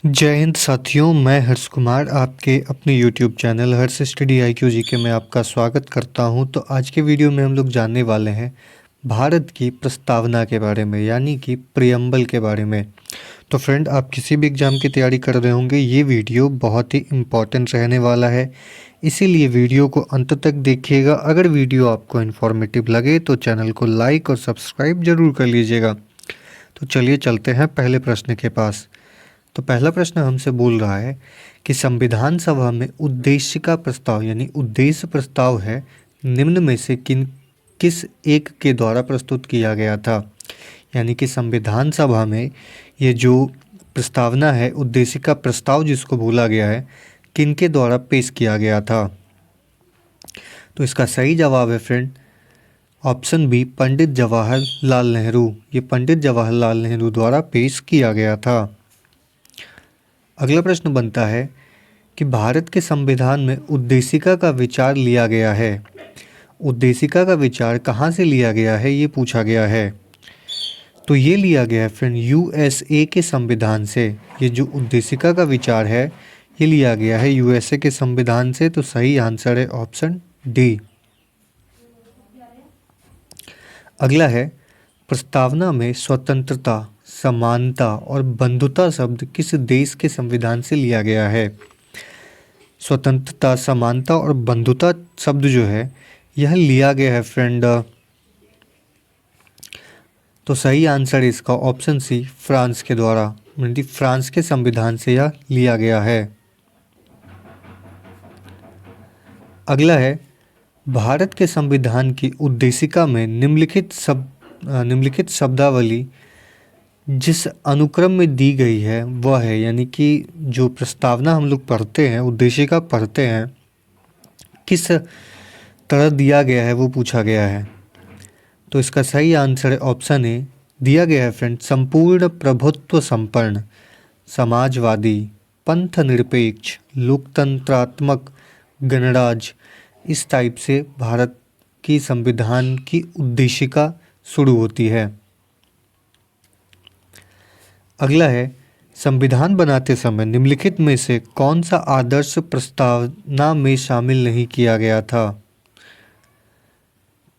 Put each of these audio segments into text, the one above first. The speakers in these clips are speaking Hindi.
जय हिंद साथियों, मैं हर्ष कुमार आपके अपने YouTube चैनल हर्ष स्टडी IQ जीके में आपका स्वागत करता हूं। तो आज के वीडियो में हम लोग जानने वाले हैं भारत की प्रस्तावना के बारे में, यानी कि प्रियम्बल के बारे में। तो फ्रेंड, आप किसी भी एग्ज़ाम की तैयारी कर रहे होंगे, ये वीडियो बहुत ही इम्पॉर्टेंट रहने वाला है, इसीलिए वीडियो को अंत तक देखिएगा। अगर वीडियो आपको इन्फॉर्मेटिव लगे तो चैनल को लाइक और सब्सक्राइब ज़रूर कर लीजिएगा। तो चलिए चलते हैं पहले प्रश्न के पास। तो पहला प्रश्न हमसे बोल रहा है कि संविधान सभा में उद्देशिका प्रस्ताव यानी उद्देश्य प्रस्ताव है, निम्न में से किस एक के द्वारा प्रस्तुत किया गया था। यानी कि संविधान सभा में ये जो प्रस्तावना है, उद्देशिका प्रस्ताव जिसको बोला गया है, किनके द्वारा पेश किया गया था। तो इसका सही जवाब है friend option B, Pandit Jawaharlal Nehru. ये पंडित जवाहरलाल नेहरू द्वारा पेश किया गया था। अगला प्रश्न बनता है कि भारत के संविधान में उद्देशिका का विचार लिया गया है। उद्देशिका का विचार कहाँ से लिया गया है, ये पूछा गया है। तो ये लिया गया है फ्रेंड USA के संविधान से। ये जो उद्देशिका का विचार है, ये लिया गया है USA के संविधान से। तो सही आंसर है ऑप्शन डी। अगला है, प्रस्तावना में स्वतंत्रता, समानता और बंधुता शब्द किस देश के संविधान से लिया गया है। स्वतंत्रता, समानता और बंधुता शब्द जो है यह लिया गया है फ्रेंड, तो सही आंसर इसका ऑप्शन सी, फ्रांस के द्वारा, यानी फ्रांस के संविधान से यह लिया गया है। अगला है, भारत के संविधान की उद्देशिका में निम्नलिखित शब्दावली जिस अनुक्रम में दी गई है वह है। यानी कि जो प्रस्तावना हम लोग पढ़ते हैं, उद्देशिका पढ़ते हैं, किस तरह दिया गया है वो पूछा गया है। तो इसका सही आंसर है ऑप्शन ए, दिया गया है फ्रेंड संपूर्ण प्रभुत्व संपन्न, समाजवादी, पंथ निरपेक्ष, लोकतंत्रात्मक, गणराज्य। इस टाइप से भारत की संविधान की उद्देशिका शुरू होती है। अगला है, संविधान बनाते समय निम्नलिखित में से कौन सा आदर्श प्रस्तावना में शामिल नहीं किया गया था।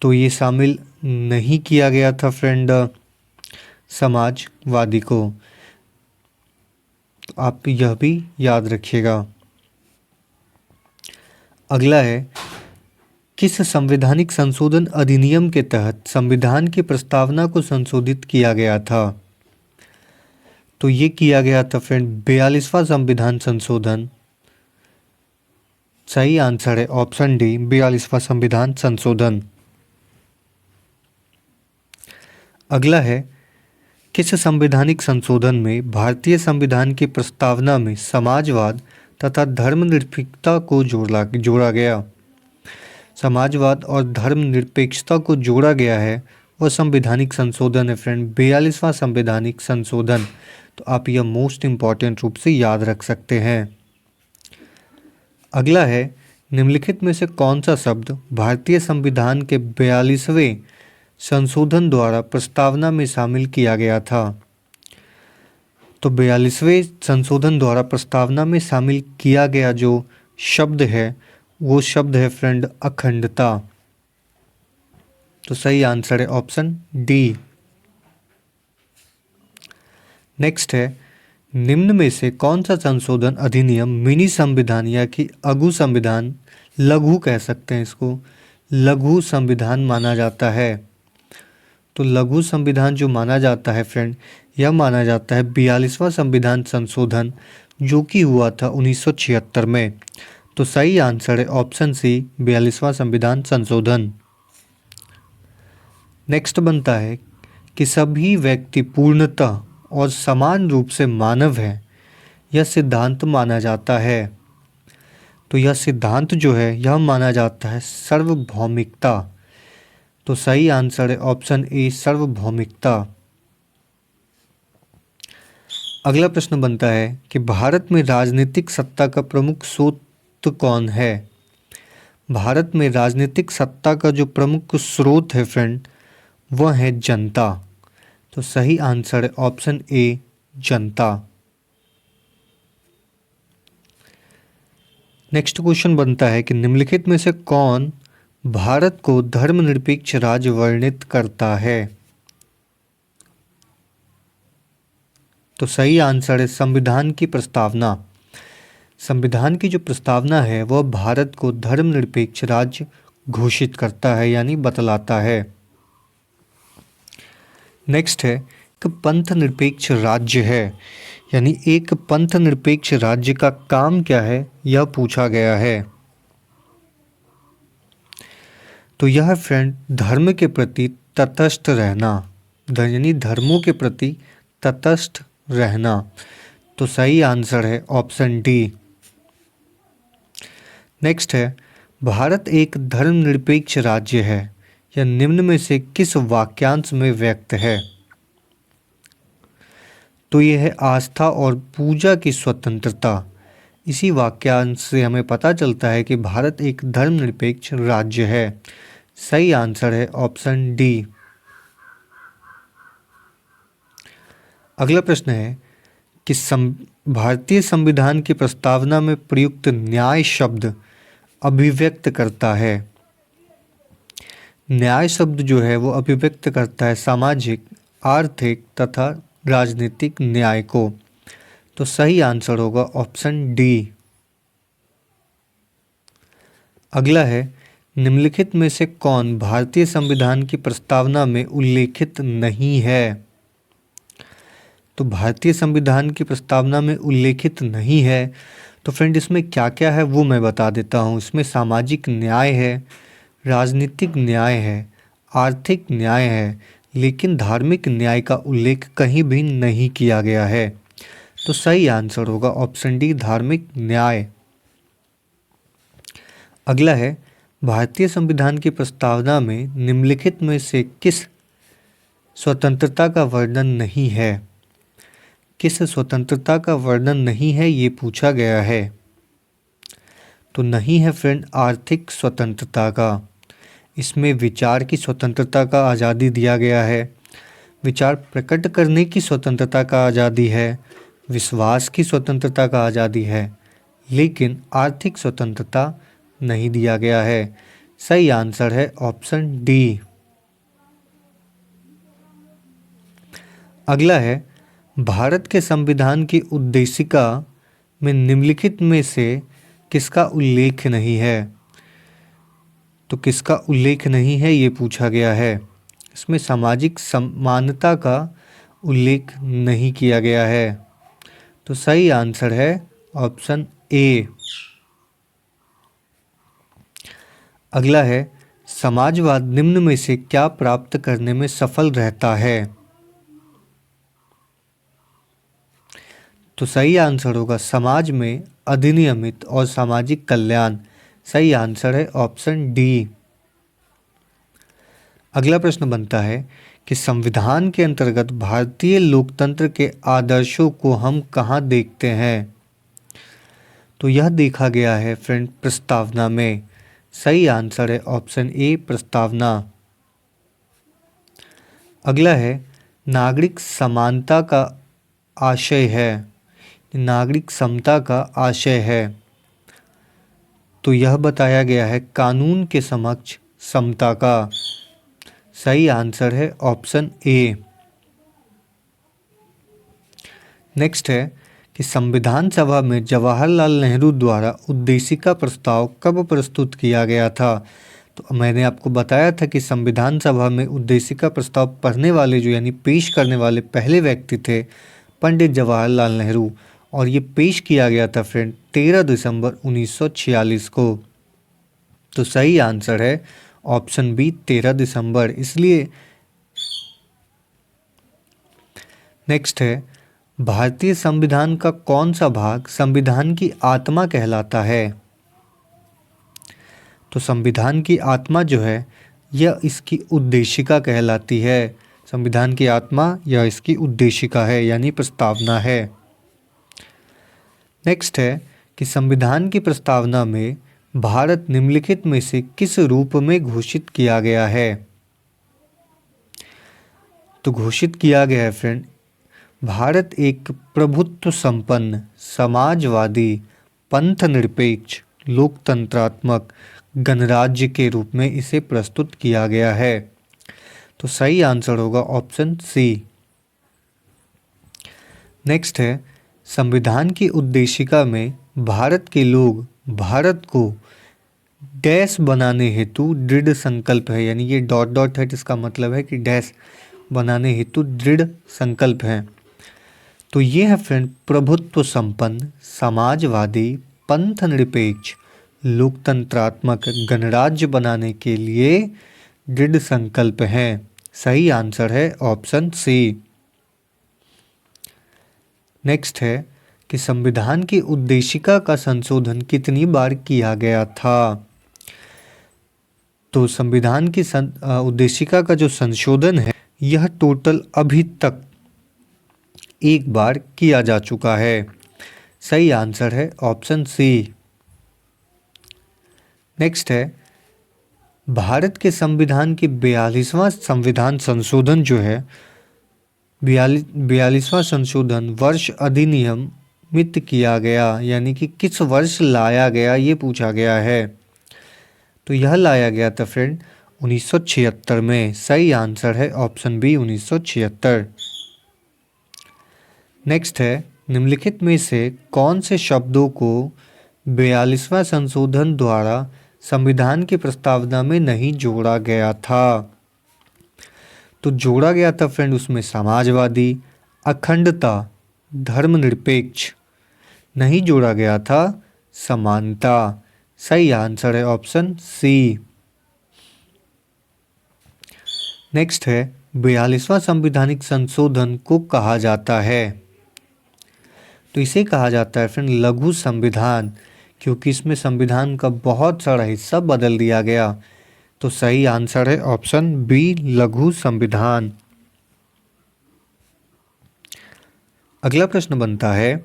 तो ये शामिल नहीं किया गया था फ्रेंड समाजवादी को। तो आप यह भी याद रखिएगा। अगला है, किस संवैधानिक संशोधन अधिनियम के तहत संविधान की प्रस्तावना को संशोधित किया गया था। तो ये किया गया था फ्रेंड 42वां संविधान संशोधन। सही आंसर है ऑप्शन डी, 42वां संविधान संशोधन। अगला है, किस संवैधानिक संशोधन में भारतीय संविधान की प्रस्तावना में समाजवाद तथा धर्मनिरपेक्षता को जोड़ा गया। समाजवाद और धर्मनिरपेक्षता को जोड़ा गया है वह संवैधानिक संशोधन है फ्रेंड 42वां संवैधानिक संशोधन। तो आप यह मोस्ट इम्पॉर्टेंट रूप से याद रख सकते हैं। अगला है, निम्नलिखित में से कौन सा शब्द भारतीय संविधान के 42वें संशोधन द्वारा प्रस्तावना में शामिल किया गया था। तो 42वें संशोधन द्वारा प्रस्तावना में शामिल किया गया जो शब्द है वो शब्द है फ्रेंड अखंडता। तो सही आंसर है ऑप्शन डी। नेक्स्ट है, निम्न में से कौन सा संशोधन अधिनियम मिनी संविधान या कि लघु कह सकते हैं इसको, लघु संविधान माना जाता है। तो लघु संविधान जो माना जाता है फ्रेंड, यह माना जाता है 42वां संविधान संशोधन जो कि हुआ था 1976 में। तो सही आंसर है ऑप्शन सी, 42वां संविधान संशोधन। नेक्स्ट बनता है कि सभी व्यक्ति पूर्णतः और समान रूप से मानव है, यह सिद्धांत माना जाता है। तो यह सिद्धांत जो है यह माना जाता है सार्वभौमिकता। तो सही आंसर है ऑप्शन ए, सार्वभौमिकता। अगला प्रश्न बनता है कि भारत में राजनीतिक सत्ता का प्रमुख स्रोत कौन है। भारत में राजनीतिक सत्ता का जो प्रमुख स्रोत है फ्रेंड वह है जनता। तो सही आंसर है option A, Janata. Next question बनता है कि निम्नलिखित में से कौन भारत को धर्मनिरपेक्ष राज्य वर्णित करता है। तो सही आंसर है संविधान की प्रस्तावना। संविधान की जो प्रस्तावना है वह भारत को धर्मनिरपेक्ष राज्य घोषित करता है यानी बतलाता है। नेक्स्ट है कि पंथ निरपेक्ष राज्य है यानी एक पंथ निरपेक्ष राज्य का काम क्या है, यह पूछा गया है। तो यह फ्रेंड धर्म के प्रति तटस्थ रहना, यानी धर्मों के प्रति तटस्थ रहना। तो सही आंसर है ऑप्शन डी। नेक्स्ट है भारत एक धर्मनिरपेक्ष राज्य है, यह निम्न में से किस वाक्यांश में व्यक्त है। तो यह है आस्था और पूजा की स्वतंत्रता। इसी वाक्यांश से हमें पता चलता है कि भारत एक धर्मनिरपेक्ष राज्य है। सही आंसर है ऑप्शन डी। अगला प्रश्न है कि भारतीय संविधान की प्रस्तावना में प्रयुक्त न्याय शब्द अभिव्यक्त करता है। न्याय शब्द जो है वो अभिव्यक्त करता है सामाजिक, आर्थिक तथा राजनीतिक न्याय को। तो सही आंसर होगा ऑप्शन डी। अगला है निम्नलिखित में से कौन भारतीय संविधान की प्रस्तावना में उल्लेखित नहीं है। तो भारतीय संविधान की प्रस्तावना में उल्लेखित नहीं है तो फ्रेंड इसमें क्या क्या है वो मैं बता देता हूँ। इसमें सामाजिक न्याय है, राजनीतिक न्याय है, आर्थिक न्याय है, लेकिन धार्मिक न्याय का उल्लेख कहीं भी नहीं किया गया है। तो सही आंसर होगा ऑप्शन डी धार्मिक न्याय। अगला है भारतीय संविधान की प्रस्तावना में निम्नलिखित में से किस स्वतंत्रता का वर्णन नहीं है। किस स्वतंत्रता का वर्णन नहीं है ये पूछा गया है। तो नहीं है फ्रेंड आर्थिक स्वतंत्रता का। इसमें विचार की स्वतंत्रता का आज़ादी दिया गया है, विचार प्रकट करने की स्वतंत्रता का आज़ादी है, विश्वास की स्वतंत्रता का आज़ादी है, लेकिन आर्थिक स्वतंत्रता नहीं दिया गया है। सही आंसर है ऑप्शन डी। अगला है भारत के संविधान की उद्देशिका में निम्नलिखित में से किसका उल्लेख नहीं है। तो किसका उल्लेख नहीं है ये पूछा गया है। इसमें सामाजिक समानता का उल्लेख नहीं किया गया है। तो सही आंसर है ऑप्शन ए। अगला है समाजवाद निम्न में से क्या प्राप्त करने में सफल रहता है। तो सही आंसर होगा समाज में अधिनियमित और सामाजिक कल्याण। सही आंसर है ऑप्शन डी। अगला प्रश्न बनता है कि संविधान के अंतर्गत भारतीय लोकतंत्र के आदर्शों को हम कहाँ देखते हैं। तो यह देखा गया है फ्रेंड प्रस्तावना में। सही आंसर है ऑप्शन ए प्रस्तावना। अगला है नागरिक समानता का आशय है, नागरिक समता का आशय है। तो यह बताया गया है कानून के समक्ष समता का। सही आंसर है ऑप्शन ए। नेक्स्ट है कि संविधान सभा में जवाहरलाल नेहरू द्वारा उद्देशिका प्रस्ताव कब प्रस्तुत किया गया था। तो मैंने आपको बताया था कि संविधान सभा में उद्देशिका प्रस्ताव पढ़ने वाले जो यानी पेश करने वाले पहले व्यक्ति थे पंडित जवाहरलाल नेहरू, और ये पेश किया गया था फ्रेंड 13 दिसंबर 1946 को। तो सही आंसर है ऑप्शन बी 13 दिसंबर। इसलिए नेक्स्ट है भारतीय संविधान का कौन सा भाग संविधान की आत्मा कहलाता है। तो संविधान की आत्मा जो है यह इसकी उद्देशिका कहलाती है। संविधान की आत्मा यह इसकी उद्देशिका है यानी प्रस्तावना है। नेक्स्ट है कि संविधान की प्रस्तावना में भारत निम्नलिखित में से किस रूप में घोषित किया गया है। तो घोषित किया गया है फ्रेंड भारत एक प्रभुत्व संपन्न, समाजवादी, पंथ निरपेक्ष, लोकतंत्रात्मक गणराज्य के रूप में इसे प्रस्तुत किया गया है। तो सही आंसर होगा ऑप्शन सी। नेक्स्ट है, संविधान की उद्देशिका में भारत के लोग भारत को डैश बनाने हेतु दृढ़ संकल्प है, यानी ये डॉट डॉट है जिसका मतलब है कि डैश बनाने हेतु दृढ़ संकल्प है। तो ये है फ्रेंड प्रभुत्व संपन्न, समाजवादी, पंथ निरपेक्ष, लोकतंत्रात्मक गणराज्य बनाने के लिए दृढ़ संकल्प हैं। सही आंसर है ऑप्शन सी। नेक्स्ट है कि संविधान की उद्देशिका का संशोधन कितनी बार किया गया था। तो संविधान की उद्देशिका का जो संशोधन है यह टोटल अभी तक एक बार किया जा चुका है। सही आंसर है ऑप्शन सी। नेक्स्ट है, भारत के संविधान की 42वां संविधान संशोधन जो है 42वां संशोधन वर्ष अधिनियमित किया गया, यानी कि किस वर्ष लाया गया ये पूछा गया है। तो यह लाया गया था फ्रेंड 1976 में। सही आंसर है ऑप्शन बी 1976। नेक्स्ट है, निम्नलिखित में से कौन से शब्दों को 42वां संशोधन द्वारा संविधान की प्रस्तावना में नहीं जोड़ा गया था। तो जोड़ा गया था फ्रेंड उसमें समाजवादी, अखंडता, धर्मनिरपेक्ष। नहीं जोड़ा गया था समानता। सही आंसर है ऑप्शन सी। नेक्स्ट है, 42वां संवैधानिक संशोधन को कहा जाता है। तो इसे कहा जाता है फ्रेंड लघु संविधान, क्योंकि इसमें संविधान का बहुत सारा हिस्सा बदल दिया गया। तो सही आंसर है ऑप्शन बी लघु संविधान। अगला प्रश्न बनता है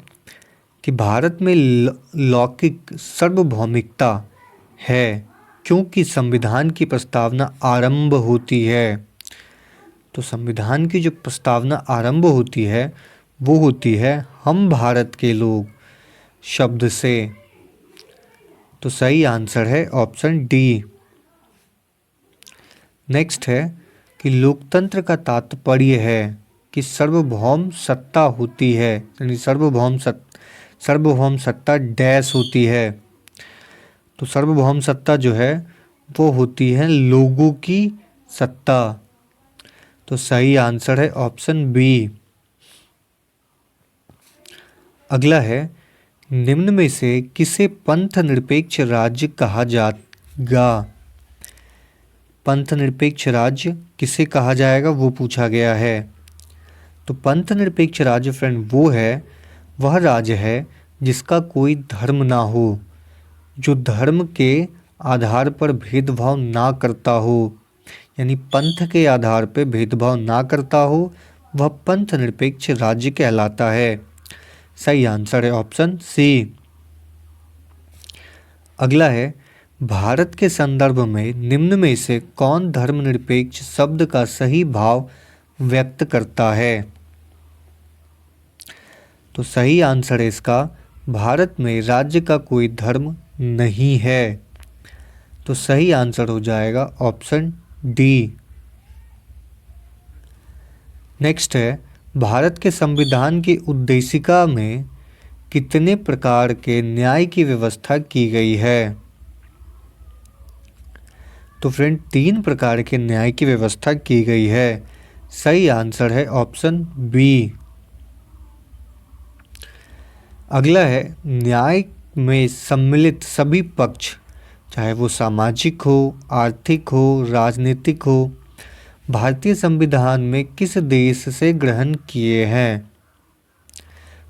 कि भारत में लौकिक सार्वभौमिकता है क्योंकि संविधान की प्रस्तावना आरंभ होती है। तो संविधान की जो प्रस्तावना आरंभ होती है वो होती है हम भारत के लोग शब्द से। तो सही आंसर है ऑप्शन डी। नेक्स्ट है कि लोकतंत्र का तात्पर्य है कि सार्वभौम सत्ता होती है, यानी सार्वभौम सत्ता डैश होती है। तो सार्वभौम सत्ता जो है वो होती है लोगों की सत्ता। तो सही आंसर है ऑप्शन बी। अगला है, निम्न में से किसे पंथ निरपेक्ष राज्य कहा जाएगा। पंथ निरपेक्ष राज्य किसे कहा जाएगा वो पूछा गया है। तो पंथ निरपेक्ष राज्य फ्रेंड वह राज्य है जिसका कोई धर्म ना हो, जो धर्म के आधार पर भेदभाव ना करता हो, यानी पंथ के आधार पर भेदभाव ना करता हो, वह पंथ निरपेक्ष राज्य कहलाता है। सही आंसर है ऑप्शन सी। अगला है, भारत के संदर्भ में निम्न में से कौन धर्मनिरपेक्ष शब्द का सही भाव व्यक्त करता है। तो सही आंसर है इसका भारत में राज्य का कोई धर्म नहीं है। तो सही आंसर हो जाएगा ऑप्शन डी। नेक्स्ट है, भारत के संविधान की उद्देशिका में कितने प्रकार के न्याय की व्यवस्था की गई है। तो फ्रेंड 3 प्रकार के न्याय की व्यवस्था की गई है। सही आंसर है ऑप्शन बी। अगला है, न्याय में सम्मिलित सभी पक्ष, चाहे वो सामाजिक हो, आर्थिक हो, राजनीतिक हो, भारतीय संविधान में किस देश से ग्रहण किए हैं।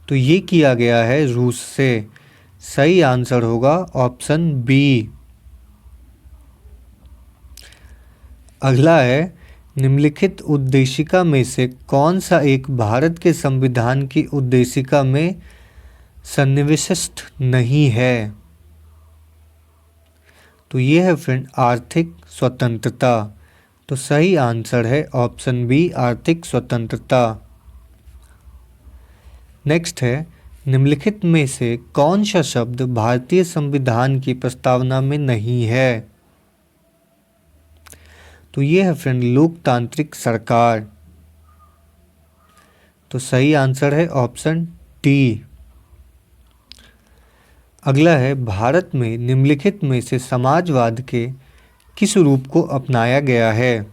तो ये किया गया है रूस से। सही आंसर होगा ऑप्शन बी। अगला है, निम्नलिखित उद्देशिका में से कौन सा एक भारत के संविधान की उद्देशिका में सन्निविष्ट नहीं है। तो ये है फ्रेंड आर्थिक स्वतंत्रता। तो सही आंसर है ऑप्शन बी आर्थिक स्वतंत्रता। नेक्स्ट है, निम्नलिखित में से कौन सा शब्द भारतीय संविधान की प्रस्तावना में नहीं है? तो ये है फ्रेंड लोकतांत्रिक सरकार। तो सही आंसर है ऑप्शन डी। अगला है, भारत में निम्नलिखित में से समाजवाद के किस रूप को अपनाया गया है?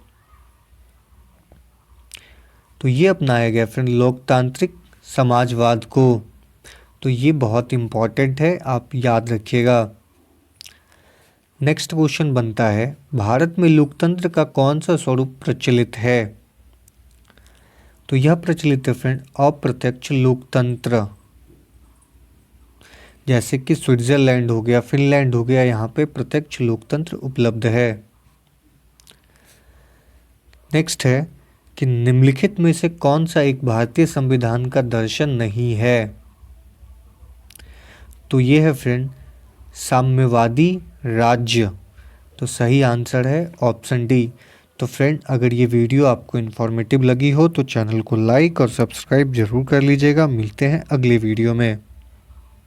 तो ये अपनाया गया फ्रेंड लोकतांत्रिक समाजवाद को। तो ये बहुत इम्पॉर्टेंट है, आप याद रखिएगा। नेक्स्ट क्वेश्चन बनता है, भारत में लोकतंत्र का कौन सा स्वरूप प्रचलित है? तो यह प्रचलित है फ्रेंड अप्रत्यक्ष लोकतंत्र। जैसे कि स्विट्जरलैंड हो गया, फिनलैंड हो गया, यहाँ पे प्रत्यक्ष लोकतंत्र उपलब्ध है। नेक्स्ट है कि निम्नलिखित में से कौन सा एक भारतीय संविधान का दर्शन नहीं है? तो ये है फ्रेंड साम्यवादी राज्य। तो सही आंसर है ऑप्शन डी। तो फ्रेंड, अगर ये वीडियो आपको इन्फॉर्मेटिव लगी हो तो चैनल को लाइक और सब्सक्राइब जरूर कर लीजिएगा। मिलते हैं अगले वीडियो में।